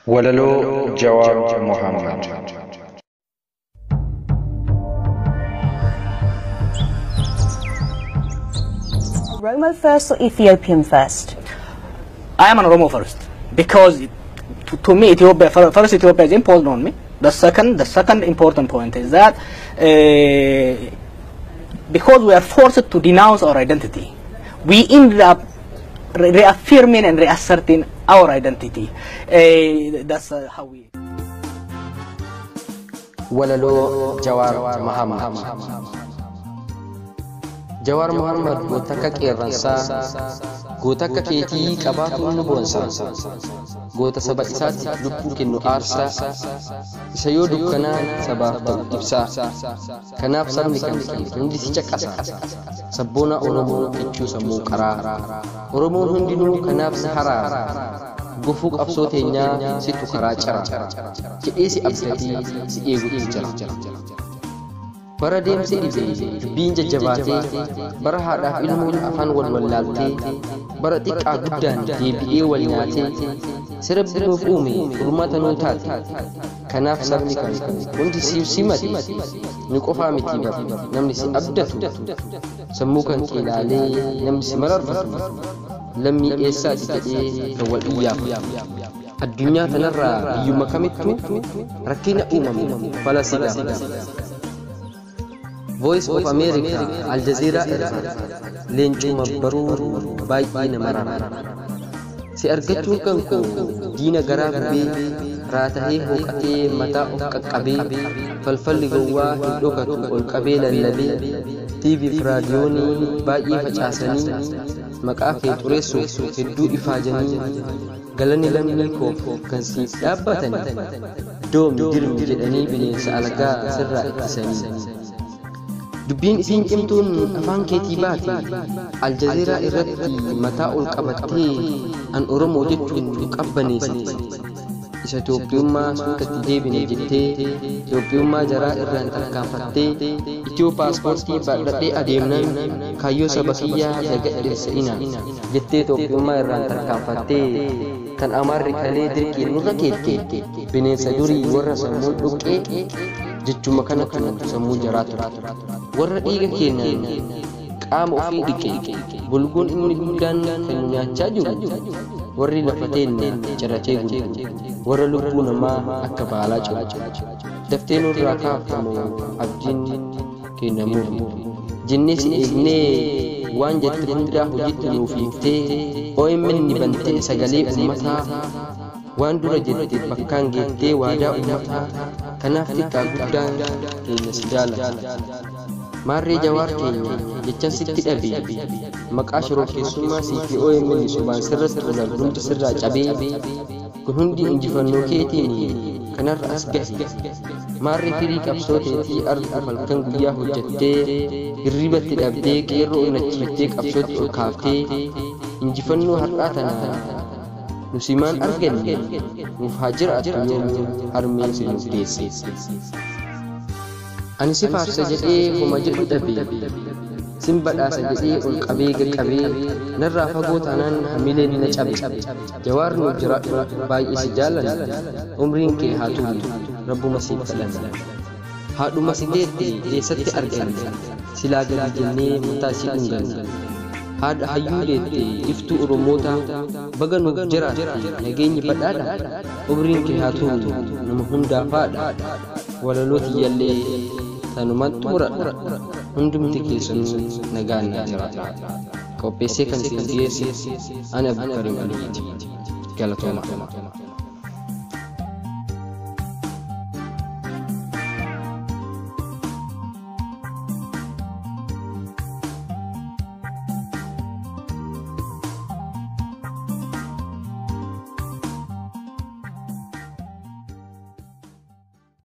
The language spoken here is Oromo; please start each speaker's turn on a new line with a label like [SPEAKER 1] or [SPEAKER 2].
[SPEAKER 1] Walaloo Jawaar Muhammad.
[SPEAKER 2] Oromo first or Ethiopian first?
[SPEAKER 3] I am an Oromo first because to me Ethiopia first. Ethiopia is imposed on me. The second important point is that because we are forced to denounce our identity, we ended up reaffirming and reasserting our identity. That's how we.
[SPEAKER 4] Walaloo Jawaar Muhammad. Jawaar Muhammad goota akka qeerransaa, goota akka keetii qabaatu nu boonsa, goota saba isaatiif lubbuu kennu aarsaa, isa yoo dukkanaa sabaaf ta'u ibsaa. Kanaaf sabni kan hundi si caqasa, sabboona Oromoo jechuu sammuu qaraa. Oromoon hundinuu kanaaf si haraara, gufuu qabsoo teenyaa situ karaa cara, jedhee si abdatee si eeguutti jira. Bara deemsi dhibee dubbiin jajjabaatee, bara haadhaaf ilmoon afaan wal wallaaltee, bara xiqqaa guddaan deebi'ee wal nyaatee, sirabbi nuuf uume furmaata nuu taate. Kanaaf sabni kan hundi siif simate, ni qofaa miti bara namni si abdatu, sammuu kan kee ilaalee namni si mararfatu, lammii eessaati jedhee kan wal iyyaafatu. Addunyaa tanarraa biyyuma kamittuu rakkina uumamu fala si gaafata. Voice of America, Al Jazeera irraa leencuma baruu baay'ee nama rara. Si argachuun kan koo diina garaa gubee, raatahee hooqatee mataa of qaqqabee, falfalli gowwaa hin dhokatu ol qabee lallabee, TV fi raadiyoonii baay'ee facaasanii, maqaa kee xureessuuf hedduu ifaajanii, galanni lammii koof kan siif dhaabbatanii, doomni jirmi jedhanii bineensa alagaa sirraa ittisanii. Dubbiin isiin cimtuun afaan keetii baate, Al Jazeera irratti mataa ol qabattee, an Oromoo jechuun qabbaneessite. Isa Itoophiyummaa suutatti deebine jettee, Itoophiyummaa jaraa irraan tarkaanfattee, Itiyoo paaspoortii baadhadhee adeemnaan kaayyoo saba kiyyaa dagadheessa inaan jettee Itoophiyummaa irraan tarkaanfattee, kan Amaarri kalee dirqiin nurra keettee, bineensa durii warra sammuun dhuqqee, jechuma kanatti sammuu jaraa ture. Warra dhiiga keenyan qaama ofii dhiqe, bulguun inni guddaan kan nyaachaa jiru, warri lafa teenne ciratee gurguru, warra lubbuu namaa akka baalaa ciru. Daftee nurraa kaafamu abdiin kennamuuf, jennee si eegnee waan jette hundaa hojiitti nuuf hiiktee, OMN ni bantee sagalee uummataa, waan dura jette bakkaan geettee waadaa uummataa. Kanaaf xiqqaa guddaan keenya si jaalata. Maarree Jawaar keenya jechaan sitti dhabee, maqaa shororkeessummaa siifi OMN subaan sirratti turan hundi sirraa cabee, kun hundi injifannoo keetiin kanarra as gahe. Maarree firii qabsoo teetii arga halkan guyyaa hojjettee, hirribatti dhabdee qeerroo onnachiiftee qabsootti ol kaaftee, injifannoo har'aa tanaa nusimaan arganne nuuf haa jiraatu yoomuu harmeen si nuuf deesse. Ani si faarsa jedhee homa jedhu dhabee, sin badhaasa jedhee ol qabee qaqqabee, narraa fagoo taanaan hamileen na cabe. Jawaar nuuf jiraadhu baay'ee si jaallanna, umriin kee haa turu rabbuma siif kadhanna. Haadhuma si deette eessatti arganne, silaa gadi jennee mataa si dhunganna. Haadha hayyuu deette iftuu Oromootaa, baga nuuf jiraate nageenyi badhaadha, umriin kee haa turu nama hundaaf haadha. Walaloo tiyyallee tanumaan xumuradha, hundumti keessanuu nagaan naa jiraata. Qopheessee kan isin dhiyeesse ani abdulkarim. Galatooma.